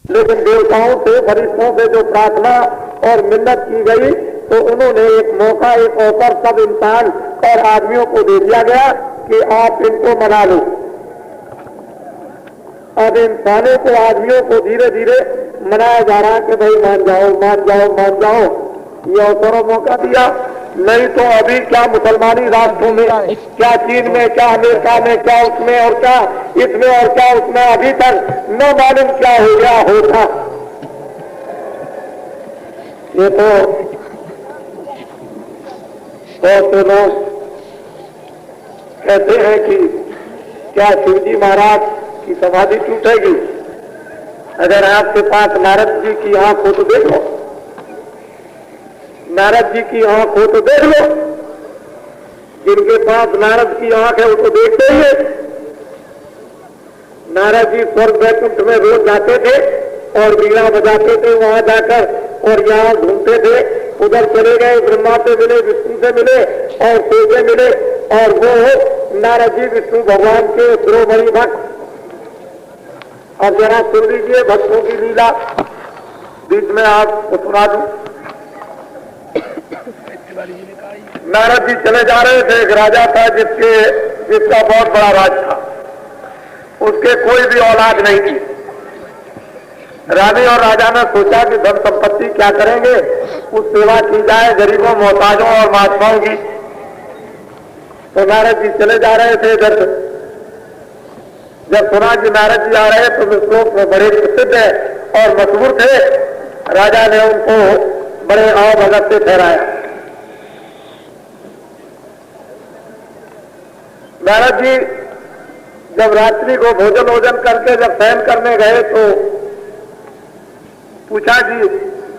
लेकिन देवताओं से, फरिश्तों से जो प्रार्थना और मिन्नत की गई तो उन्होंने एक मौका, एक अवसर सब इंसान और आदमियों को दे दिया गया कि आप इनको मना लो। अब इंसानों को, आदमियों को धीरे धीरे मनाया जा रहा है कि भाई मान जाओ, मान जाओ, मान जाओ। ये अवसर और मौका दिया। नहीं तो अभी क्या मुसलमानी राष्ट्रों में, क्या चीन में, क्या अमेरिका में, क्या उसमें और क्या इसमें और क्या उसमें, अभी तक न मालूम क्या हो गया होता। ये तो बहुत से लोग कहते हैं कि क्या शिवजी महाराज की समाधि टूटेगी? अगर आपके पास नारद जी की आंख हो तो देख लो, नारद जी की आंख हो तो देख लो। जिनके पास नारद की आंख है वो तो देखते ही है। नारद जी स्वर्ग वैकुंठ में रोज जाते थे और बीड़ा बजाते थे वहां जाकर, और यहाँ घूमते थे। उधर चले गए, ब्रह्मा से मिले, विष्णु से मिले और शिव से मिले। और वो नारद जी विष्णु भगवान के शिरोमणि भक्त। अब जरा सुन लीजिए भक्तों की लीला, बीच में आपको सुना दूं। नारद जी चले जा रहे थे। एक राजा था जिसका बहुत बड़ा राज था। उसके कोई भी औलाद नहीं थी। रानी और राजा ने सोचा कि धन संपत्ति क्या करेंगे, कुछ सेवा की जाए गरीबों, मोहताजों और महात्माओं की। तो नारद जी चले जा रहे थे। जब सुना कि नारद जी आ रहे तो विश्लोक में बड़े प्रसिद्ध और मशहूर थे। राजा ने उनको बड़े आव भगत से ठहराया। नारद जी जब रात्रि को भोजन करके जब शयन करने गए तो पूछा कि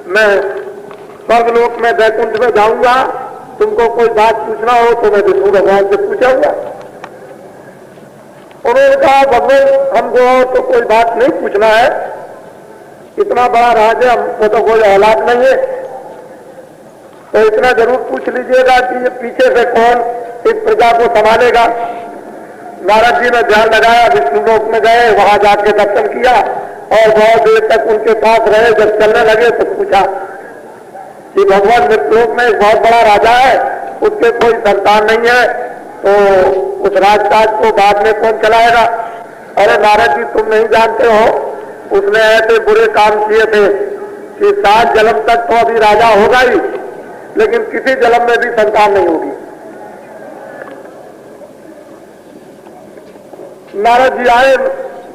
मैं स्वर्गलोक में वैकुंठ में जाऊंगा, तुमको कोई बात पूछना हो तो मैं विष्णु भगवान से पूछूंगा। उन्होंने कहा भगवान हमको तो कोई बात नहीं पूछना है, इतना बड़ा राज है, हमको तो कोई औलाद नहीं है, तो इतना जरूर पूछ लीजिएगा कि ये पीछे से कौन इस प्रजा को संभालेगा। नारद जी ने ध्यान लगाया, विष्णु लोक में गए, वहां जाके दर्शन किया और बहुत देर तक उनके पास रहे। जब चलने लगे तो पूछा कि भगवान मृतलोक में एक बहुत बड़ा राजा है, उसके कोई संतान नहीं है, तो उस राजकाज को बाद में कौन चलाएगा? अरे नारद जी तुम नहीं जानते हो, उसने ऐसे बुरे काम किए थे कि 7 जन्म तक तो अभी राजा होगा ही, लेकिन किसी जन्म में भी संतान नहीं होगी। नारद जी आए,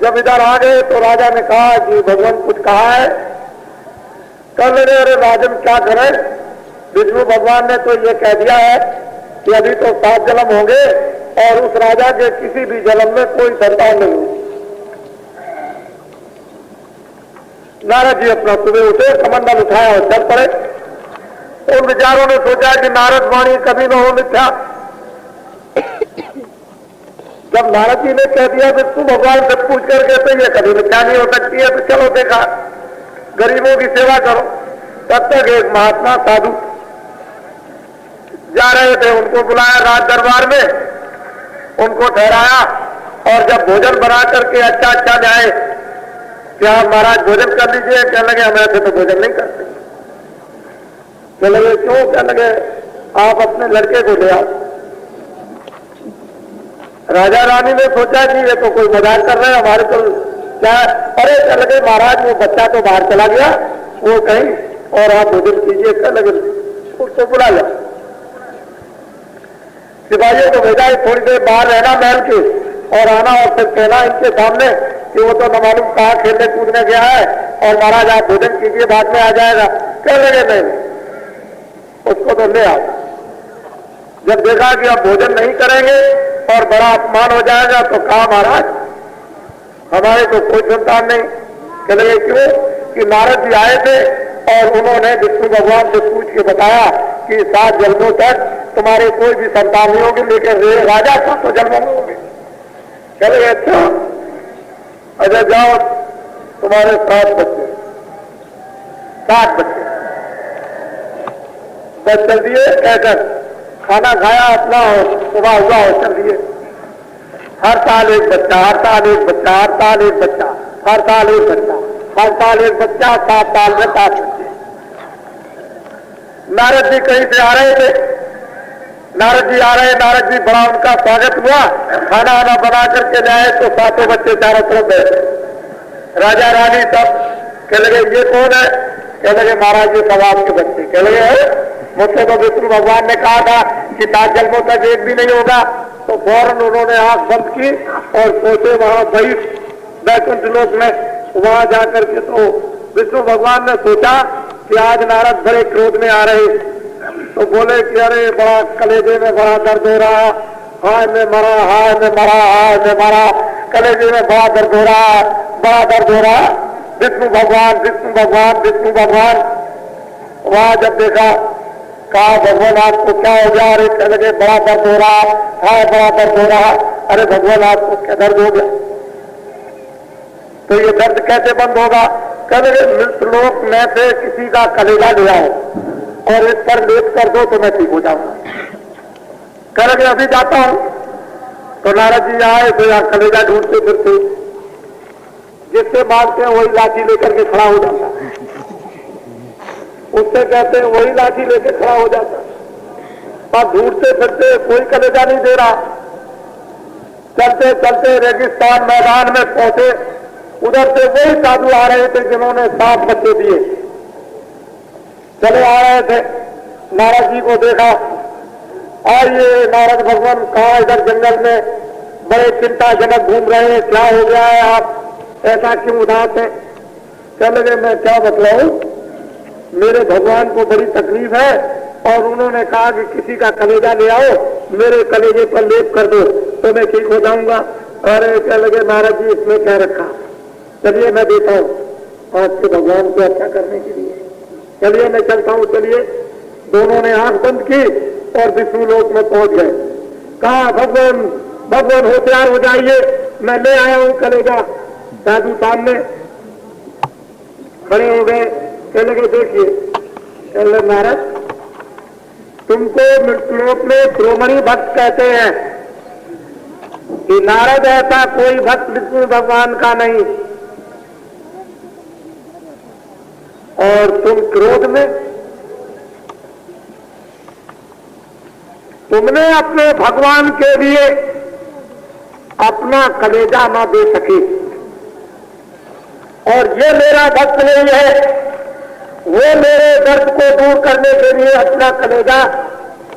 जब इधर आ गए तो राजा ने कहा कि भगवान कुछ कहा है? कर ले। अरे राजन क्या करें, विष्णु भगवान ने तो ये कह दिया है कि अभी तो 7 जन्म होंगे और उस राजा के किसी भी जन्म में कोई संतान नहीं होगी। नारद जी अपना सुबह उठे, कमंडल उठाया और चल पड़े। उन विचारों ने सोचा कि नारद वाणी कभी न हो मिथ्या। जब नारद जी ने कह दिया विष्णु भगवान से पूछ करके तो ये कभी मिथ्या नहीं हो सकती है, तो चलो देखा गरीबों की सेवा करो। तब तक एक महात्मा साधु जा रहे थे, उनको बुलाया राज दरबार में, उनको ठहराया और जब भोजन बना करके अच्छा जाए कि आप महाराज भोजन कर लीजिए, कहने लगे हम ऐसे तो भोजन नहीं करते। कहने लगे क्यों? कहने लगे आप अपने लड़के को ले आओ। राजा रानी ने सोचा कि ये तो कोई मजाक कर रहे हैं हमारे को क्या। अरे कहने लगे महाराज वो बच्चा तो बाहर चला गया, वो कहीं, और आप भोजन कीजिए। कहने लगे उसको बुला लो। सिपाहियों को भेजा थोड़ी देर बाहर रहना महल के और आना, और फिर कहना इनके सामने कि वो तो न मालूम कहाँ खेलने कूदने गया है और महाराज आप भोजन कीजिए, बाद में आ जाएगा। कहने लगे नहीं, उसको तो ले आओ। जब देखा कि अब भोजन नहीं करेंगे और बड़ा अपमान हो जाएगा तो कहा महाराज हमारे को कोई संतान नहीं। कहने लगे क्यों? कि नारद जी आए थे और उन्होंने विष्णु भगवान से पूछ के बताया कि 7 जन्मों तक तुम्हारे कोई भी संतान नहीं होगी, लेकिन राजा का तो जन्मों में होंगे। कहने लगे अच्छा, अच्छा जाओ तुम्हारे 7 बच्चे, 7 बच्चे बस चल दिए। कहकर खाना खाया अपना और सुबह हुआ और चल दिए। हर साल एक बच्चा, हर साल एक बच्चा, हर साल एक बच्चा, हर साल एक बच्चा। हर साल एक बच्चा 7 साल में 7 बच्चे। नारद जी कहीं से आ रहे थे, नारद जी आ रहे, नारद जी बड़ा उनका स्वागत हुआ, खाना वाना बना करके लाए तो 7 बच्चे चारों तरफ बैठे। राजा रानी सब कह लगे ये कौन है? कह लगे महाराज ये सब आपके बच्चे। कह लगे मुझसे तो विष्णु भगवान ने कहा था कि 7 जन्मों तक एक भी नहीं होगा। तो फौरन उन्होंने आंख बंद की और सोचे वहां वैकुंठ लोक में, वहां जाकर के तो विष्णु भगवान ने सोचा कि आज नारद बड़े क्रोध में आ रहे, तो बोले कि अरे बड़ा कलेजे में बड़ा दर्द हो रहा, हाय मैं मरा, हाय मैं मरा, हाय मैं मरा, कलेजे में बड़ा दर्द हो रहा, बड़ा दर्द हो रहा। विष्णु भगवान, विष्णु भगवान, विष्णु भगवान। वहां जब देखा, कहा भगवान आपको क्या हो गया? अरे कह लगे बड़ा दर्द हो रहा, हाय बड़ा दर्द हो रहा। अरे भगवान आपको क्या दर्द हो गया? तो ये दर्द कैसे बंद होगा? कह लगे मृतलोक में से किसी का कलेजा ले आओ और इस पर लेप कर दो तो मैं ठीक हो जाऊंगा। कह लगे अभी जाता हूं। तो नारद जी आए तो यार कलेजा ढूंढते फिरते, जिससे मारते हैं वही लाठी लेकर के खड़ा हो जाता, उससे कहते हैं वही लाठी लेकर खड़ा हो जाता। पर ढूंढते फिरते कोई कलेजा नहीं दे रहा। चलते चलते रेगिस्तान मैदान में पहुंचे, उधर से वही साधु आ रहे थे जिन्होंने 7 बच्चे दिए। चले आ रहे थे, नारद जी को देखा, आइए नारद भगवान कहा इधर जंगल में बड़े चिंताजनक घूम रहे हैं, क्या हो गया है, आप ऐसा क्यों उदास है? कह लगे मैं क्या बतलाऊं, मेरे भगवान को बड़ी तकलीफ है और उन्होंने कहा कि किसी का कलेजा ले आओ, मेरे कलेजे पर लेप कर दो तो मैं ठीक हो जाऊंगा। अरे कह लगे नारद जी इसमें क्या रखा, चलिए मैं देता हूं आपके भगवान को अच्छा करने के लिए, चलिए मैं चलता हूं। चलिए, दोनों ने आंख बंद की और विष्णु लोक में पहुंच गए। कहा भगवान भगवान होशियार हो जाइए, मैं ले आया हूं कलेजा। साधु सामने खड़े हो गए, कह लगे देखिए, कह लगे नारद तुमको मृत्युलोक में शिरोमणि भक्त कहते हैं कि नारद ऐसा कोई भक्त विष्णु भगवान का नहीं, और तुम क्रोध में तुमने अपने भगवान के लिए अपना कलेजा न दे सके, और ये मेरा भक्त नहीं है, वो मेरे दर्द को दूर करने के लिए अपना कलेजा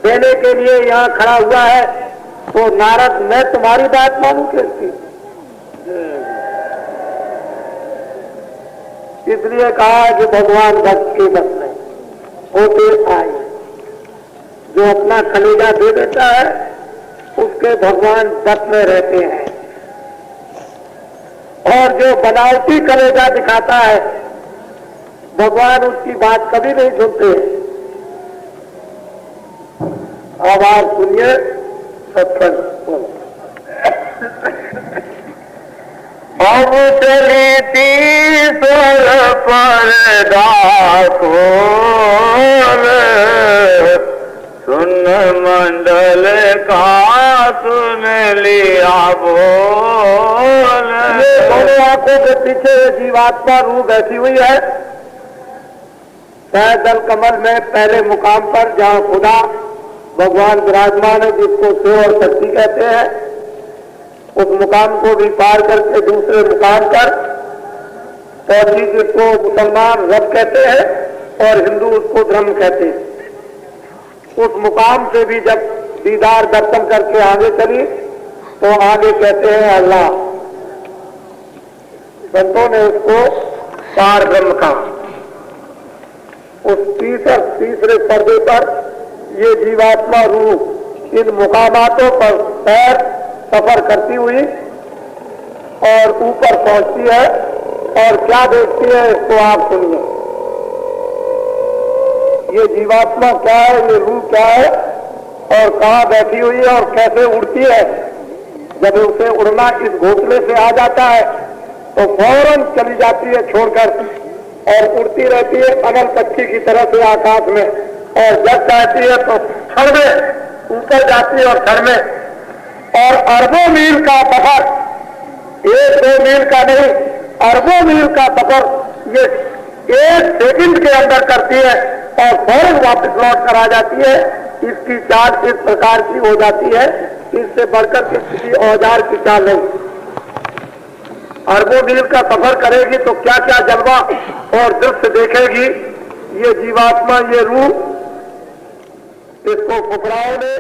देने के लिए यहां खड़ा हुआ है। तो नारद मैं तुम्हारी बात मानूं कैसी? इसलिए कहा कि भगवान भक्त के बस में होते आए, जो अपना कलेजा दे देता है उसके भगवान बस में रहते हैं, और जो बनावटी कलेजा दिखाता है भगवान उसकी बात कभी नहीं सुनते। अब आप सुनिए सत्संग। अब चली तीसर पर्दा खोल, सुन मंडल का सुन लिया बोल। दोनों आंखों के पीछे जीवात्मा रूह बैठी हुई है, दल कमल में पहले मुकाम पर जहां खुदा भगवान विराजमान है, जिसको शिव और शक्ति कहते हैं, उस मुकाम को भी पार करके दूसरे मुकाम पर पहुंची, जिसको मुसलमान रब कहते हैं और हिंदू उसको धर्म कहते हैं। उस मुकाम से भी जब दीदार दर्शन करके आगे चली तो आगे कहते हैं अल्लाह। संतों ने उसको पार ब्रह्म कहा। उस तीसरे पर्दे पर ये जीवात्मा रूह इन मुकामातों पर पैर सफर करती हुई और ऊपर पहुंचती है, और क्या देखती है इसको आप सुनिए। ये जीवात्मा क्या है, ये रूह क्या है, और कहाँ बैठी हुई है और कैसे उड़ती है। जब उसे उड़ना इस घोंसले से आ जाता है तो फौरन चली जाती है छोड़कर, और उड़ती रहती है अनल पक्षी की तरह से आकाश में, और जब जाती है तो क्षण में ऊपर जाती है और क्षण में, और अरबों मील का सफर 1-2 मील का नहीं, अरबों मील का सफर ये 1 सेकंड के अंदर करती है और फौरन वापस लौट कर आ जाती है। इसकी चाल इस प्रकार की हो जाती है, इससे बढ़कर किसी औजार की चाल नहीं। अरबों मील का सफर करेगी तो क्या क्या जलवा और दृश्य देखेगी ये जीवात्मा, ये रूह। इसको फुकराओं ने